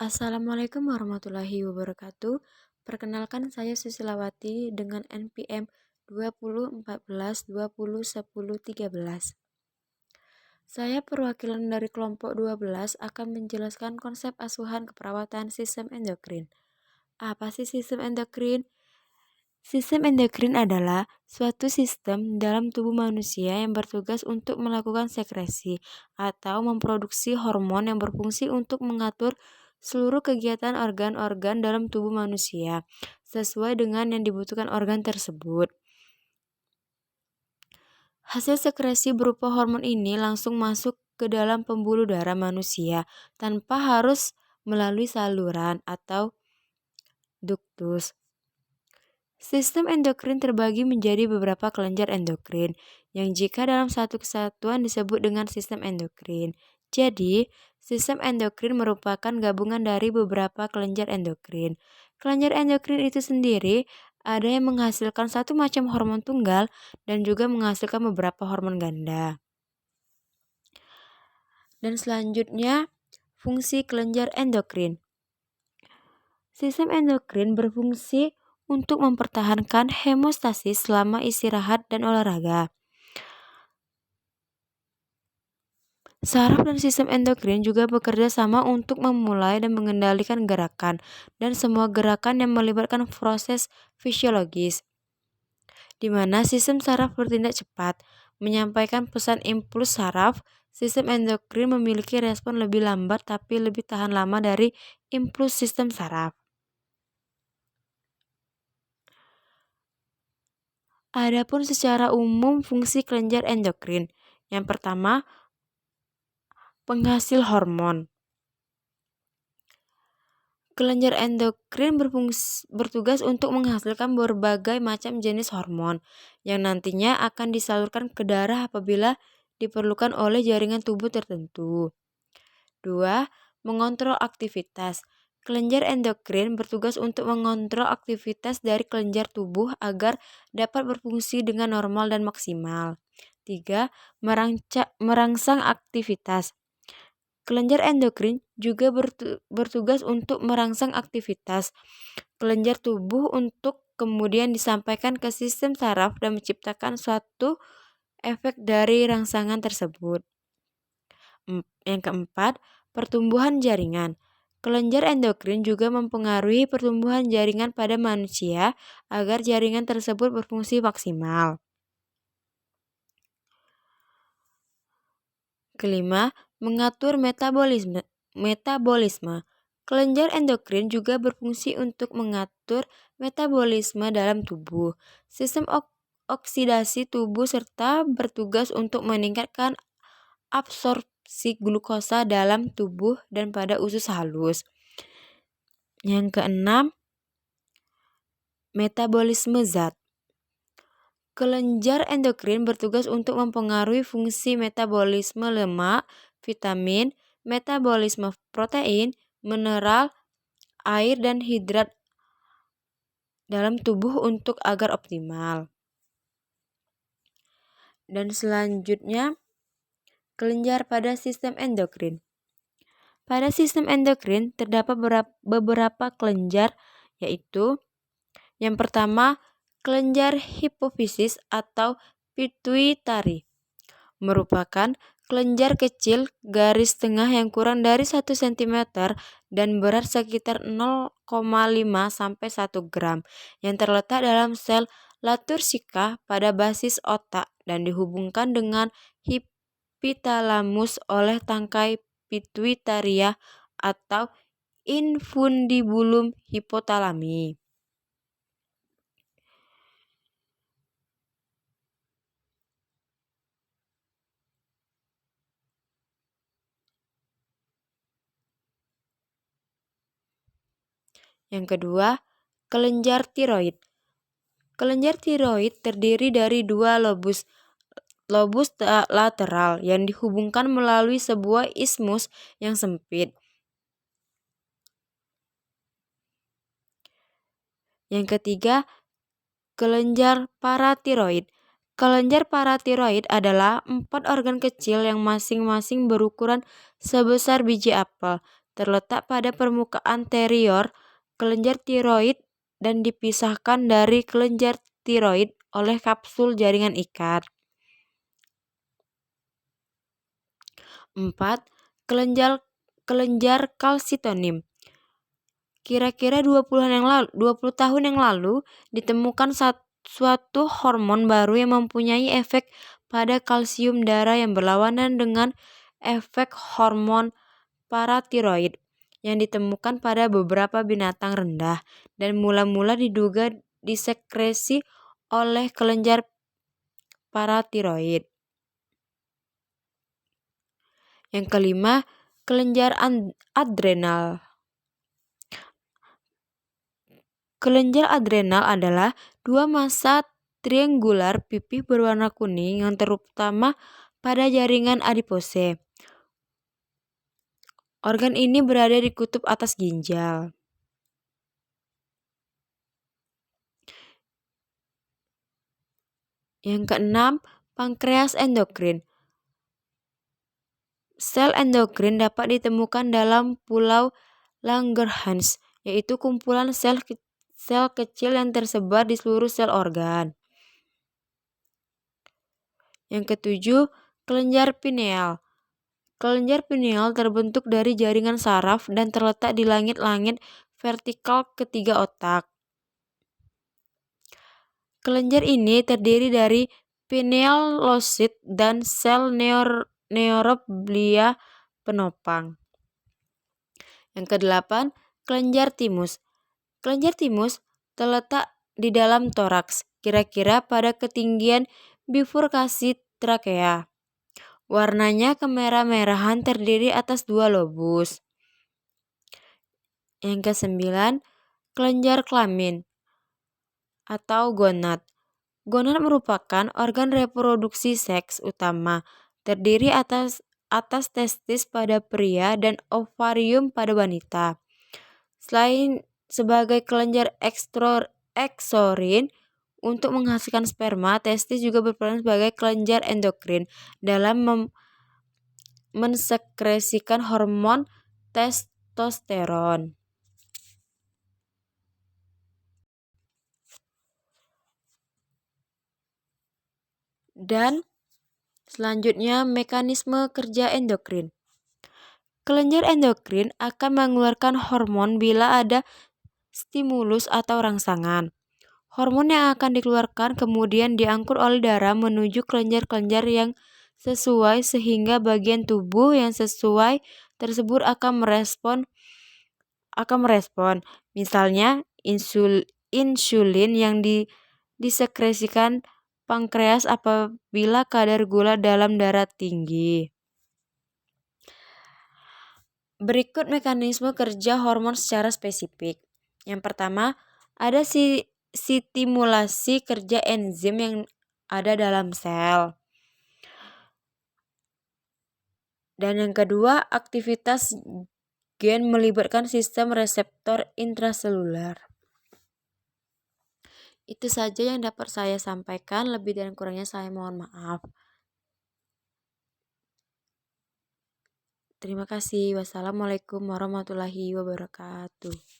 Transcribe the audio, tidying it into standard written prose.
Assalamualaikum warahmatullahi wabarakatuh. Perkenalkan saya Susilawati dengan NPM 2014 20 10 13. Saya perwakilan dari kelompok 12 akan menjelaskan konsep asuhan keperawatan sistem endokrin. Apa sih sistem endokrin? Sistem endokrin adalah suatu sistem dalam tubuh manusia yang bertugas untuk melakukan sekresi atau memproduksi hormon yang berfungsi untuk mengatur seluruh kegiatan organ-organ dalam tubuh manusia sesuai dengan yang dibutuhkan organ tersebut. Hasil sekresi berupa hormon ini langsung masuk ke dalam pembuluh darah manusia tanpa harus melalui saluran atau duktus. Sistem endokrin terbagi menjadi beberapa kelenjar endokrin, yang jika dalam satu kesatuan disebut dengan sistem endokrin. Jadi, sistem endokrin merupakan gabungan dari beberapa kelenjar endokrin. Kelenjar endokrin itu sendiri ada yang menghasilkan satu macam hormon tunggal dan juga menghasilkan beberapa hormon ganda. Dan selanjutnya, fungsi kelenjar endokrin. Sistem endokrin berfungsi untuk mempertahankan hemostasis selama istirahat dan olahraga. Saraf dan sistem endokrin juga bekerja sama untuk memulai dan mengendalikan gerakan dan semua gerakan yang melibatkan proses fisiologis, di mana sistem saraf bertindak cepat, menyampaikan pesan impuls saraf. Sistem endokrin memiliki respon lebih lambat tapi lebih tahan lama dari impuls sistem saraf. Adapun secara umum fungsi kelenjar endokrin. Yang pertama, penghasil hormon. Kelenjar endokrin bertugas untuk menghasilkan berbagai macam jenis hormon yang nantinya akan disalurkan ke darah apabila diperlukan oleh jaringan tubuh tertentu. 2. Mengontrol aktivitas. Kelenjar endokrin bertugas untuk mengontrol aktivitas dari kelenjar tubuh agar dapat berfungsi dengan normal dan maksimal. 3. Merangsang aktivitas. Kelenjar endokrin juga bertugas untuk merangsang aktivitas kelenjar tubuh untuk kemudian disampaikan ke sistem saraf dan menciptakan suatu efek dari rangsangan tersebut. Yang keempat, pertumbuhan jaringan. Kelenjar endokrin juga mempengaruhi pertumbuhan jaringan pada manusia agar jaringan tersebut berfungsi maksimal. Kelima, mengatur metabolisme. Kelenjar endokrin juga berfungsi untuk mengatur metabolisme dalam tubuh, sistem oksidasi tubuh serta bertugas untuk meningkatkan absorpsi glukosa dalam tubuh dan pada usus halus. Yang keenam, metabolisme zat. Kelenjar endokrin bertugas untuk mempengaruhi fungsi metabolisme lemak, vitamin, metabolisme protein, mineral, air, dan hidrat dalam tubuh untuk agar optimal. Dan selanjutnya, kelenjar pada sistem endokrin. Pada sistem endokrin terdapat beberapa kelenjar, yaitu yang pertama, kelenjar hipofisis atau pituitari merupakan kelenjar kecil garis tengah yang kurang dari 1 cm dan berat sekitar 0,5 sampai 1 gram yang terletak dalam sel latursika pada basis otak dan dihubungkan dengan hipotalamus oleh tangkai pituitaria atau infundibulum hipotalami. Yang kedua, kelenjar tiroid. Kelenjar tiroid terdiri dari dua lobus lateral yang dihubungkan melalui sebuah isthmus yang sempit. Yang ketiga, kelenjar paratiroid. Kelenjar paratiroid adalah 4 organ kecil yang masing-masing berukuran sebesar biji apel. terletak pada permukaan anterior kelenjar tiroid dan dipisahkan dari kelenjar tiroid oleh kapsul jaringan ikat. 4. Kelenjar kalsitonim. Kira-kira 20 tahun yang lalu ditemukan suatu hormon baru yang mempunyai efek pada kalsium darah yang berlawanan dengan efek hormon paratiroid yang ditemukan pada beberapa binatang rendah dan mula-mula diduga disekresi oleh kelenjar paratiroid. Yang kelima, kelenjar adrenal. Kelenjar adrenal adalah dua massa triangular pipih berwarna kuning yang terutama pada jaringan adipose. Organ ini berada di kutub atas ginjal. Yang keenam, pankreas endokrin. Sel endokrin dapat ditemukan dalam pulau Langerhans, yaitu kumpulan sel kecil yang tersebar di seluruh sel organ. Yang ketujuh, kelenjar pineal. Kelenjar pineal terbentuk dari jaringan saraf dan terletak di langit-langit vertikal ketiga otak. Kelenjar ini terdiri dari pinealocyte dan sel neuroblia penopang. Yang kedelapan, kelenjar timus. Kelenjar timus terletak di dalam toraks, kira-kira pada ketinggian bifurkasi trakea. Warnanya kemerah-merahan, terdiri atas dua lobus. Yang kesembilan, kelenjar kelamin atau gonad. Gonad merupakan organ reproduksi seks utama, terdiri atas testis pada pria dan ovarium pada wanita. Selain sebagai kelenjar eksorin untuk menghasilkan sperma, testis juga berperan sebagai kelenjar endokrin dalam mensekresikan hormon testosteron. Dan selanjutnya, mekanisme kerja endokrin. Kelenjar endokrin akan mengeluarkan hormon bila ada stimulus atau rangsangan. Hormon yang akan dikeluarkan kemudian diangkut oleh darah menuju kelenjar-kelenjar yang sesuai sehingga bagian tubuh yang sesuai tersebut akan merespon. Misalnya insulin yang disekresikan pankreas apabila kadar gula dalam darah tinggi. Berikut mekanisme kerja hormon secara spesifik. Yang pertama, ada stimulasi kerja enzim yang ada dalam sel. Dan yang kedua, aktivitas gen melibatkan sistem reseptor intraselular. Itu saja yang dapat saya sampaikan, lebih dan kurangnya saya mohon maaf. Terima kasih. Wassalamualaikum warahmatullahi wabarakatuh.